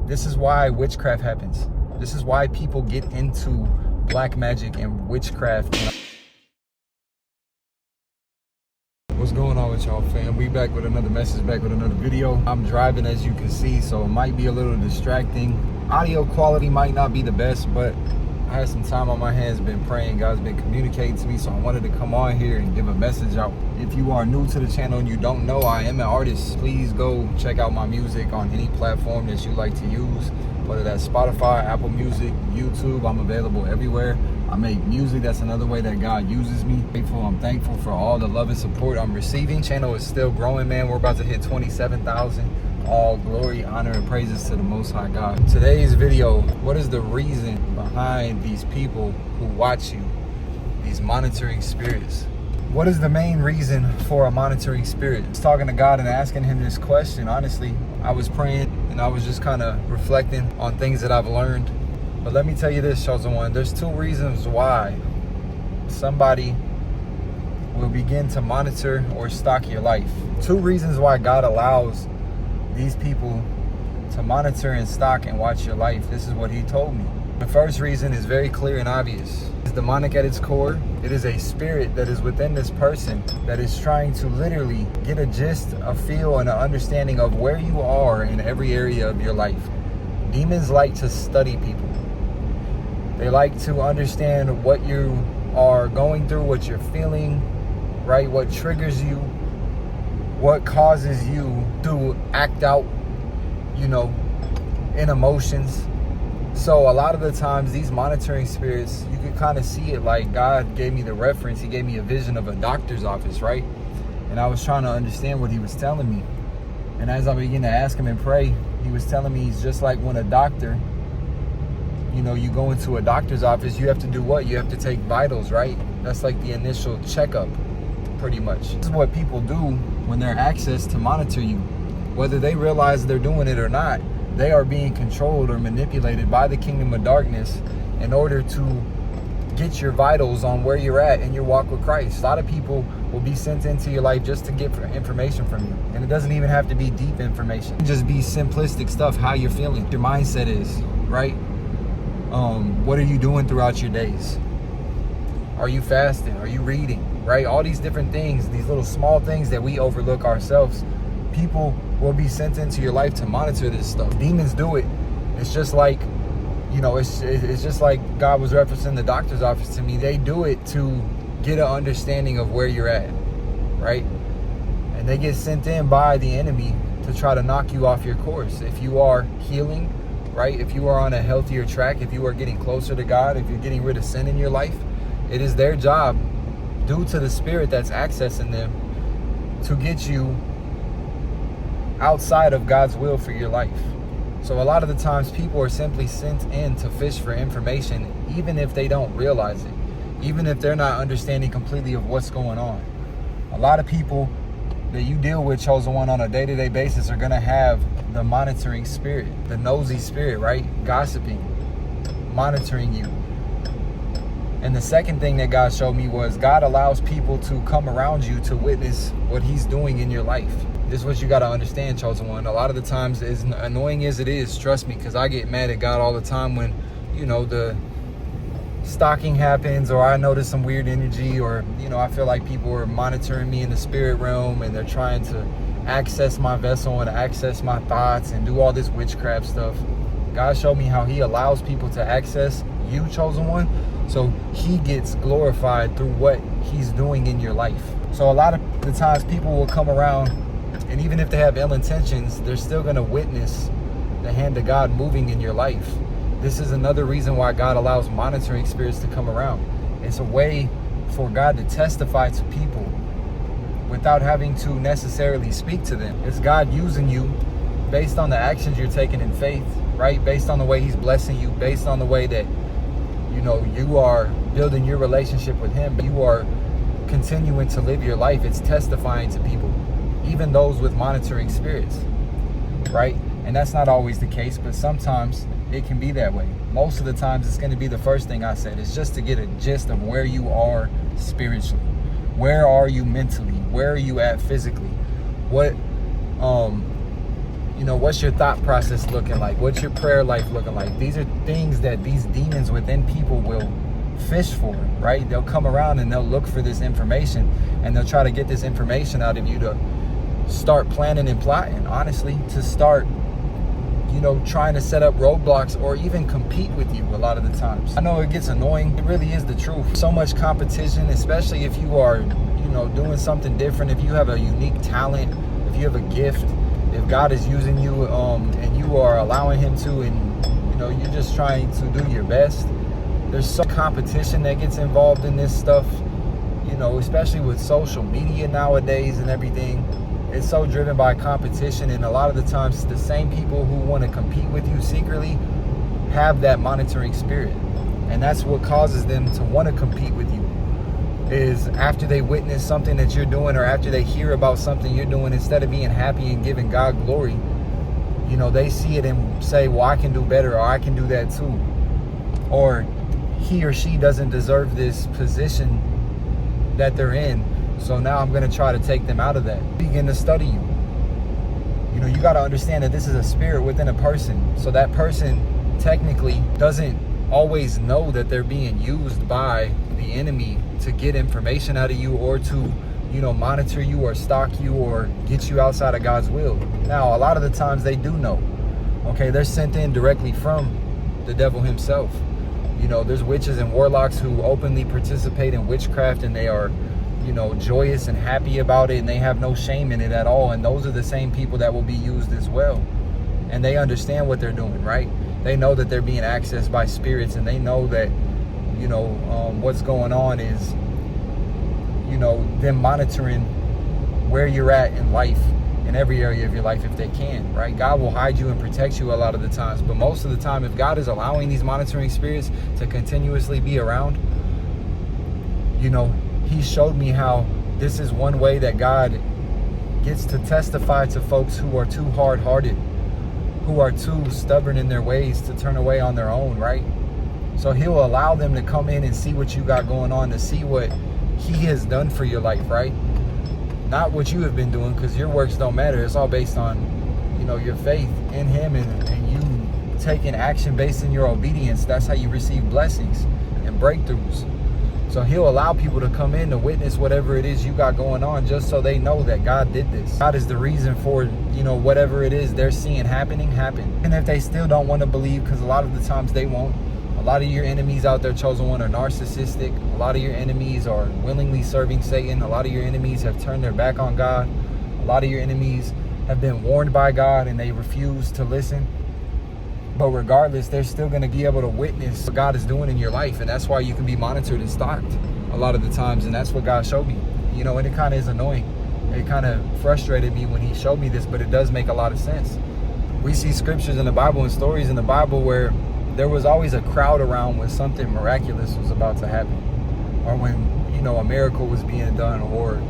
This is why witchcraft happens. This is why people get into black magic and witchcraft. What's going on with y'all, fam? We back with another message, back with another video. I'm driving, as you can see, so it might be a little distracting. Audio quality might not be the best, but I had some time on my hands, been praying. God's been communicating to me, so I wanted to come on here and give a message out. If you are new to the channel and you don't know, I am an artist. Please go check out my music on any platform that you like to use, whether that's Spotify, Apple Music, YouTube. I'm available everywhere. I make music. That's another way that God uses me. I'm thankful for all the love and support I'm receiving. Channel is still growing, man. We're about to hit 27,000. All glory, honor, and praises to the Most High God. Today's video, what is the reason behind these people who watch you, these monitoring spirits? What is the main reason for a monitoring spirit? I was talking to God and asking him this question. Honestly, I was praying and I was just kind of reflecting on things that I've learned. But let me tell you this, chosen one, there's two reasons why somebody will begin to monitor or stalk your life. Two reasons why God allows these people to monitor and stalk and watch your life. This is what he told me. The first reason is very clear and obvious. It's demonic at its core. It is a spirit that is within this person that is trying to literally get a gist, a feel, and an understanding of where you are in every area of your life. Demons like to study people. They like to understand what you are going through, what you're feeling, right? What triggers you, what causes you to act out, in emotions. So a lot of the times these monitoring spirits, you can kind of see it like God gave me the reference. He gave me a vision of a doctor's office, right? And I was trying to understand what he was telling me. And as I began to ask him and pray, he was telling me it's just like when a doctor, you go into a doctor's office, you have to do what? You have to take vitals, right? That's like the initial checkup, pretty much. This is what people do when they're accessed to monitor you. Whether they realize they're doing it or not, they are being controlled or manipulated by the kingdom of darkness in order to get your vitals on where you're at in your walk with Christ. A lot of people will be sent into your life just to get information from you. And it doesn't even have to be deep information. It can just be simplistic stuff, how you're feeling, your mindset is, right? What are you doing throughout your days? Are you fasting? Are you reading? Right? All these different things, these little small things that we overlook ourselves, people will be sent into your life to monitor this stuff. Demons do it. It's just like, it's just like God was referencing the doctor's office to me. They do it to get an understanding of where you're at, right? And they get sent in by the enemy to try to knock you off your course. If you are healing, right? If you are on a healthier track, if you are getting closer to God, if you're getting rid of sin in your life, it is their job, due to the spirit that's accessing them, to get you outside of God's will for your life. So a lot of the times people are simply sent in to fish for information, even if they don't realize it, even if they're not understanding completely of what's going on. A lot of people that you deal with, chosen one, on a day-to-day basis are going to have the monitoring spirit, the nosy spirit, right? Gossiping, monitoring you. And the second thing that God showed me was God allows people to come around you to witness what he's doing in your life. This is what you got to understand, chosen one. A lot of the times, as annoying as it is, trust me, because I get mad at God all the time when, the stalking happens, or I notice some weird energy, or, I feel like people are monitoring me in the spirit realm and they're trying to access my vessel and access my thoughts and do all this witchcraft stuff. God showed me how he allows people to access you, chosen one, so he gets glorified through what he's doing in your life. So a lot of the times people will come around, and even if they have ill intentions, they're still going to witness the hand of God moving in your life. This is another reason why God allows monitoring spirits to come around. It's a way for God to testify to people without having to necessarily speak to them. It's God using you based on the actions you're taking in faith, right? Based on the way he's blessing you, based on the way that, you are building your relationship with him. You are continuing to live your life. It's testifying to people, even those with monitoring spirits, right? And that's not always the case, but sometimes it can be that way. Most of the times it's going to be the first thing I said. It's just to get a gist of where you are spiritually. Where are you mentally? Where are you at physically? What You know, what's your thought process looking like? What's your prayer life looking like? These are things that these demons within people will fish for, right? They'll come around and they'll look for this information, and they'll try to get this information out of you to start planning and plotting, honestly, to start, you know, trying to set up roadblocks or even compete with you a lot of the times. I know it gets annoying. It really is the truth. So much competition, especially if you are, you know, doing something different, if you have a unique talent, if you have a gift, if God is using you and you are allowing him to, and you know, you're just trying to do your best. There's so competition that gets involved in this stuff, you know, especially with social media nowadays and everything. It's so driven by competition, and a lot of the times the same people who want to compete with you secretly have that monitoring spirit, and that's what causes them to want to compete with you. Is after they witness something that you're doing, or after they hear about something you're doing, instead of being happy and giving God glory, you know, they see it and say, well, I can do better, or I can do that too, or he or she doesn't deserve this position that they're in, so now I'm going to try to take them out of that. Begin to study you. You know, you got to understand that this is a spirit within a person, so that person technically doesn't always know that they're being used by the enemy to get information out of you, or to, you know, monitor you or stalk you or get you outside of God's will. Now, a lot of the times they do know. Okay, they're sent in directly from the devil himself. You know, there's witches and warlocks who openly participate in witchcraft, and they are, you know, joyous and happy about it, and they have no shame in it at all. And those are the same people that will be used as well. And they understand what they're doing, right? They know that they're being accessed by spirits, and they know that, you know, what's going on is, you know, them monitoring where you're at in life, in every area of your life if they can, right? God will hide you and protect you a lot of the times, but most of the time, if God is allowing these monitoring spirits to continuously be around, you know, he showed me how this is one way that God gets to testify to folks who are too hard-hearted, who are too stubborn in their ways to turn away on their own, right? So he'll allow them to come in and see what you got going on, to see what he has done for your life, right? Not what you have been doing, because your works don't matter. It's all based on, you know, your faith in him, and you taking action based in your obedience. That's how you receive blessings and breakthroughs. So he'll allow people to come in to witness whatever it is you got going on, just so they know that God did this. God is the reason for, you know, whatever it is they're seeing happen. And if they still don't want to believe, because a lot of the times they won't. A lot of your enemies out there, chosen one, are narcissistic. A lot of your enemies are willingly serving Satan. A lot of your enemies have turned their back on God. A lot of your enemies have been warned by God and they refuse to listen. But regardless, they're still going to be able to witness what God is doing in your life. And that's why you can be monitored and stalked a lot of the times. And that's what God showed me. You know, and it kind of is annoying. It kind of frustrated me when he showed me this, but it does make a lot of sense. We see scriptures in the Bible and stories in the Bible where there was always a crowd around when something miraculous was about to happen, or when, you know, a miracle was being done, or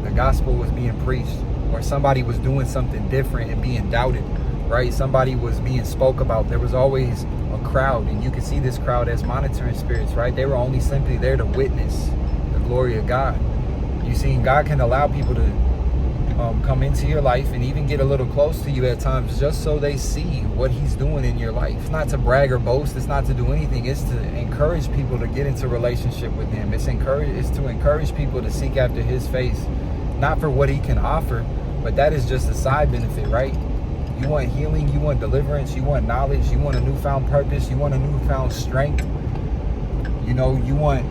the gospel was being preached, or somebody was doing something different and being doubted, right? Somebody was being spoke about. There was always a crowd, and you could see this crowd as monitoring spirits, right? They were only simply there to witness the glory of God. You see, God can allow people to come into your life and even get a little close to you at times, just so they see what he's doing in your life. It's not to brag or boast. It's not to do anything. It's to encourage people to get into relationship with him. It's to encourage people to seek after his face, not for what he can offer, but that is just a side benefit, right? You want healing, you want deliverance, you want knowledge, you want a newfound purpose, you want a newfound strength. You know, you want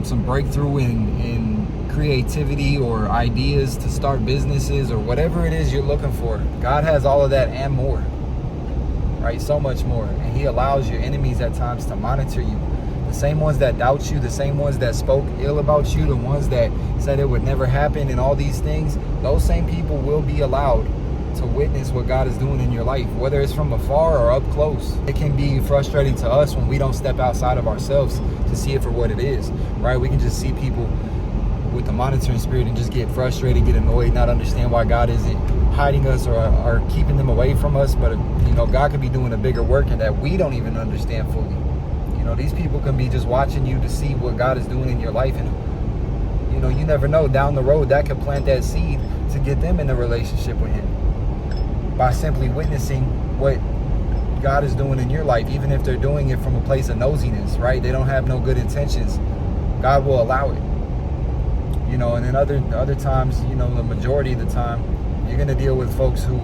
some breakthrough in creativity or ideas to start businesses or whatever it is you're looking for. God has all of that and more, right? So much more. And he allows your enemies at times to monitor you. The same ones that doubt you, the same ones that spoke ill about you, the ones that said it would never happen and all these things, those same people will be allowed to witness what God is doing in your life, whether it's from afar or up close. It can be frustrating to us when we don't step outside of ourselves to see it for what it is, right? We can just see people with the monitoring spirit and just get frustrated, get annoyed, not understand why God isn't hiding us or keeping them away from us. But, you know, God could be doing a bigger work in that we don't even understand fully. You know, these people can be just watching you to see what God is doing in your life. And, you know, you never know, down the road, that could plant that seed to get them in a relationship with him. by simply witnessing what God is doing in your life, even if they're doing it from a place of nosiness, right? They don't have no good intentions. God will allow it. And then other times, the majority of the time, you're going to deal with folks who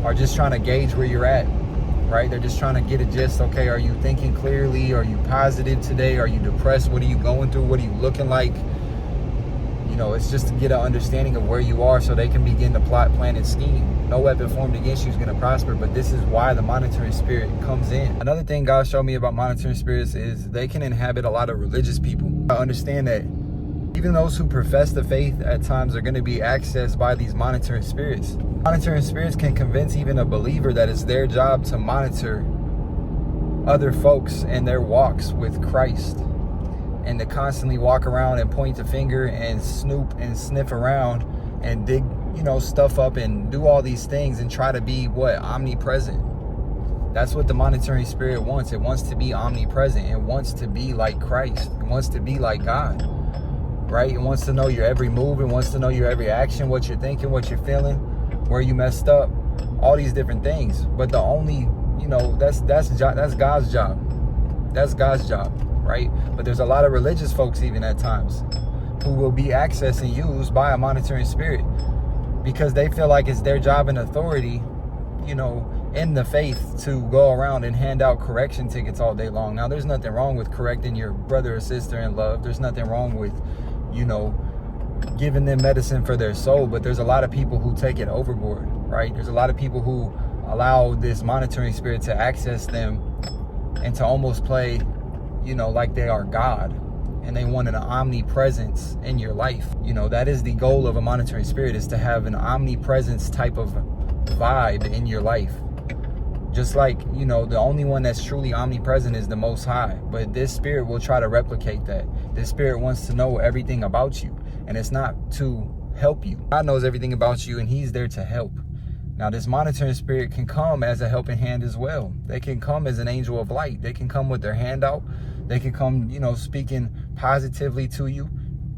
are just trying to gauge where you're at, right? They're just trying to get a gist. Okay, are you thinking clearly? Are you positive today? Are you depressed? What are you going through? What are you looking like? It's just to get an understanding of where you are so they can begin to plot, plan, and scheme. No weapon formed against you is going to prosper, but this is why the monitoring spirit comes in. Another thing God showed me about monitoring spirits is they can inhabit a lot of religious people. I understand that even those who profess the faith at times are going to be accessed by these monitoring spirits. Monitoring spirits can convince even a believer that it's their job to monitor other folks and their walks with Christ, and to constantly walk around and point the finger and snoop and sniff around and dig, stuff up and do all these things and try to be omnipresent. That's what the monitoring spirit wants. It wants to be omnipresent. It wants to be like Christ. It wants to be like God, right? It wants to know your every move. It wants to know your every action, what you're thinking, what you're feeling, where you messed up, all these different things. But the only, that's God's job. That's God's job. Right? But there's a lot of religious folks even at times who will be accessed and used by a monitoring spirit because they feel like it's their job and authority, in the faith to go around and hand out correction tickets all day long. Now, there's nothing wrong with correcting your brother or sister in love. There's nothing wrong with, giving them medicine for their soul. But there's a lot of people who take it overboard, right? There's a lot of people who allow this monitoring spirit to access them and to almost play like they are God, and they want an omnipresence in your life. That is the goal of a monitoring spirit, is to have an omnipresence type of vibe in your life. Just like, the only one that's truly omnipresent is the Most High. But this spirit will try to replicate that. This spirit wants to know everything about you, and it's not to help you. God knows everything about you, and he's there to help. Now, this monitoring spirit can come as a helping hand as well. They can come as an angel of light. They can come with their hand out. They can come, speaking positively to you.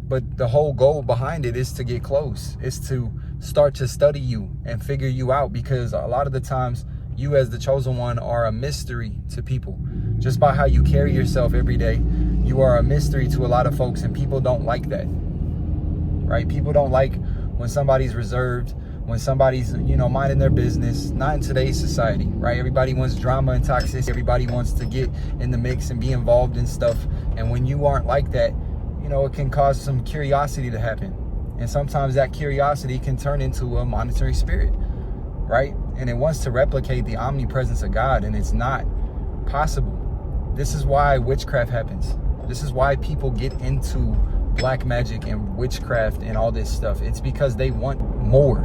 But the whole goal behind it is to get close. It's to start to study you and figure you out, because a lot of the times you as the chosen one are a mystery to people. Just by how you carry yourself every day, you are a mystery to a lot of folks, and people don't like that, right? People don't like when somebody's reserved, when somebody's, minding their business. Not in today's society, right? Everybody wants drama and toxicity. Everybody wants to get in the mix and be involved in stuff. And when you aren't like that, it can cause some curiosity to happen. And sometimes that curiosity can turn into a monitoring spirit, right? And it wants to replicate the omnipresence of God, and it's not possible. This is why witchcraft happens. This is why people get into black magic and witchcraft and all this stuff. It's because they want more,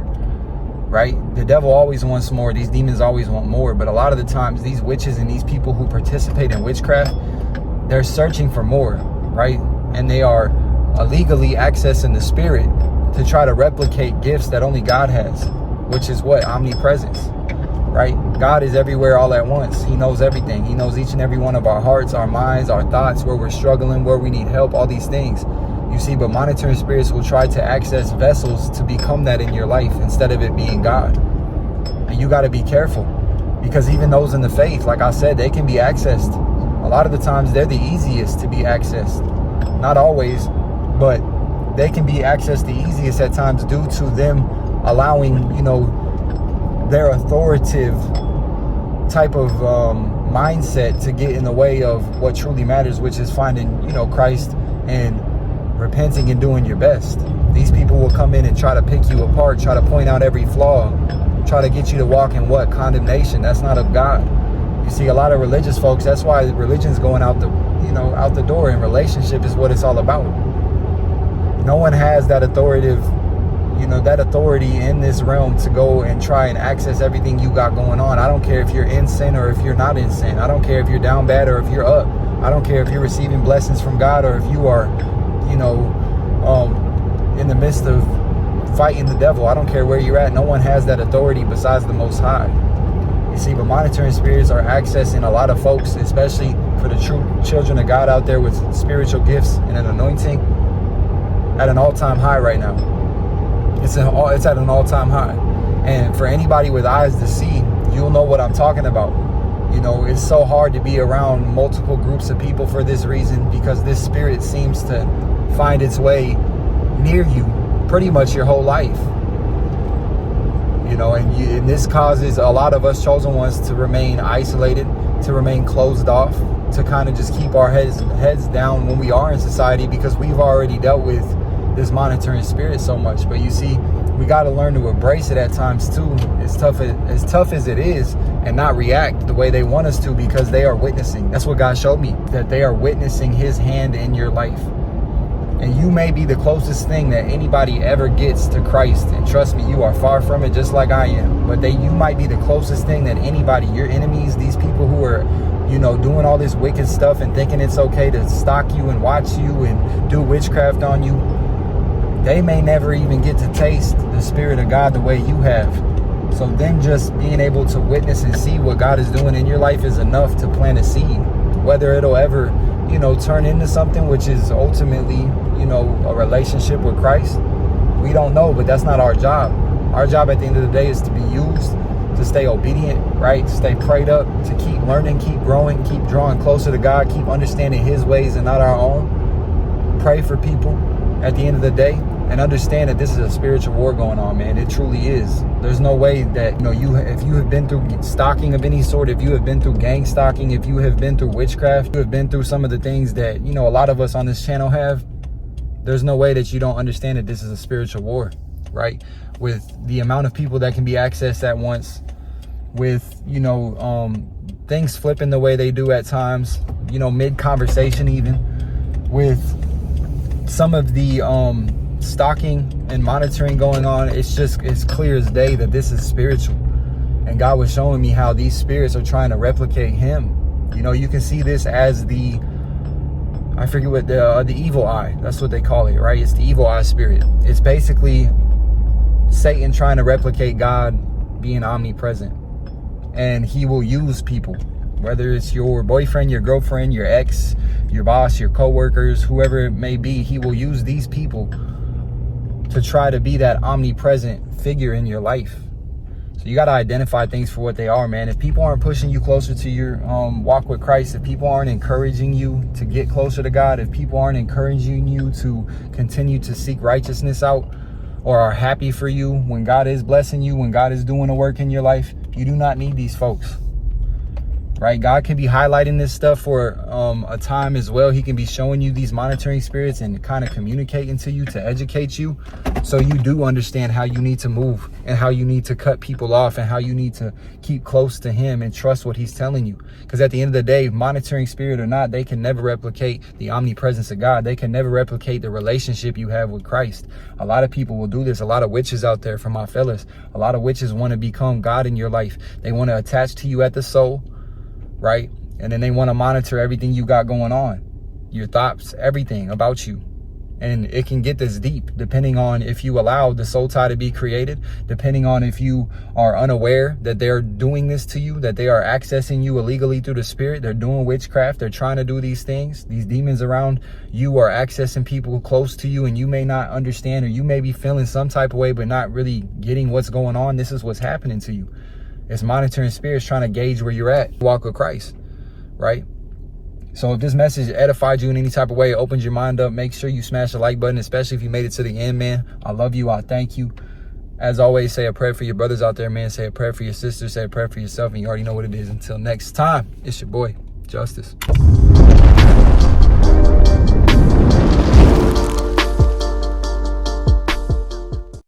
right? The devil always wants more. These demons always want more. But a lot of the times, these witches and these people who participate in witchcraft, they're searching for more, right? And they are illegally accessing the spirit to try to replicate gifts that only God has, which is what? Omnipresence, right? God is everywhere all at once. He knows everything. He knows each and every one of our hearts, our minds, our thoughts, where we're struggling, where we need help, all these things. You see, but monitoring spirits will try to access vessels to become that in your life instead of it being God. And you got to be careful, because even those in the faith, like I said, they can be accessed. A lot of the times they're the easiest to be accessed. Not always, but they can be accessed the easiest at times due to them allowing, their authoritative type of mindset to get in the way of what truly matters, which is finding, Christ and repenting and doing your best. These people will come in and try to pick you apart, try to point out every flaw, try to get you to walk in condemnation. That's not of God. You see, a lot of religious folks, that's why religion's going out the door, and relationship is what it's all about. No one has that authoritative, that authority in this realm to go and try and access everything you got going on. I don't care if you're in sin or if you're not in sin. I don't care if you're down bad or if you're up. I don't care if you're receiving blessings from God or if you are, in the midst of fighting the devil. I don't care where you're at. No one has that authority besides the Most High. You see, but monitoring spirits are accessing a lot of folks, especially for the true children of God out there with spiritual gifts and an anointing, at an all-time high right now. It's at an all-time high. And for anybody with eyes to see, you'll know what I'm talking about. You know, it's so hard to be around multiple groups of people for this reason, because this spirit seems to find its way near you pretty much your whole life. You know, and this causes a lot of us chosen ones to remain isolated, to remain closed off, to kind of just keep our heads down when we are in society, because we've already dealt with this monitoring spirit so much. But you see, we got to learn to embrace it at times too, as tough as it is, and not react the way they want us to, because they are witnessing. That's what God showed me, that they are witnessing his hand in your life. And you may be the closest thing that anybody ever gets to Christ. And trust me, you are far from it, just like I am. But you might be the closest thing that anybody, your enemies, these people who are, you know, doing all this wicked stuff and thinking it's okay to stalk you and watch you and do witchcraft on you, they may never even get to taste the Spirit of God the way you have. So them just being able to witness and see what God is doing in your life is enough to plant a seed. Whether it'll ever, you know, turn into something which is ultimately, you know, a relationship with Christ, we don't know, but that's not our job. Our job at the end of the day is to be used, to stay obedient, right? To stay prayed up, to keep learning, keep growing, keep drawing closer to God, keep understanding his ways and not our own. Pray for people at the end of the day, and understand that this is a spiritual war going on, man. It truly is. There's no way that, you know, if you have been through stalking of any sort, if you have been through gang stalking, if you have been through witchcraft, you have been through some of the things that, you know, a lot of us on this channel have, there's no way that you don't understand that this is a spiritual war, right? With the amount of people that can be accessed at once, with, you know, things flipping the way they do at times, you know, mid-conversation even, with some of the stalking and monitoring going on. It's clear as day that this is spiritual. And God was showing me how these spirits are trying to replicate him. You know, you can see this as the, I forget what the evil eye, that's what they call it, right? It's the evil eye spirit. It's basically Satan trying to replicate God being omnipresent. And he will use people, whether it's your boyfriend, your girlfriend, your ex, your boss, your co-workers, whoever it may be. He will use these people to try to be that omnipresent figure in your life. So you got to identify things for what they are, man. If people aren't pushing you closer to your walk with Christ, if people aren't encouraging you to get closer to God, if people aren't encouraging you to continue to seek righteousness out, or are happy for you when God is blessing you, when God is doing a work in your life, you do not need these folks. Right? God can be highlighting this stuff for a time as well. He can be showing you these monitoring spirits and kind of communicating to you to educate you, so you do understand how you need to move and how you need to cut people off and how you need to keep close to him and trust what he's telling you. Because at the end of the day, monitoring spirit or not, they can never replicate the omnipresence of God. They can never replicate the relationship you have with Christ. A lot of people will do this. A lot of witches out there, for my fellas, a lot of witches want to become God in your life. They want to attach to you at the soul, right? And then they want to monitor everything you got going on, your thoughts, everything about you. And it can get this deep, depending on if you allow the soul tie to be created, depending on if you are unaware that they're doing this to you, that they are accessing you illegally through the spirit. They're doing witchcraft. They're trying to do these things. These demons around you are accessing people close to you, and you may not understand, or you may be feeling some type of way, but not really getting what's going on. This is what's happening to you. It's monitoring spirits trying to gauge where you're at, walk with Christ, right? So if this message edified you in any type of way, opens your mind up, make sure you smash the like button, especially if you made it to the end, man. I love you. I thank you. As always, say a prayer for your brothers out there, man. Say a prayer for your sisters. Say a prayer for yourself. And you already know what it is. Until next time, it's your boy, Justice.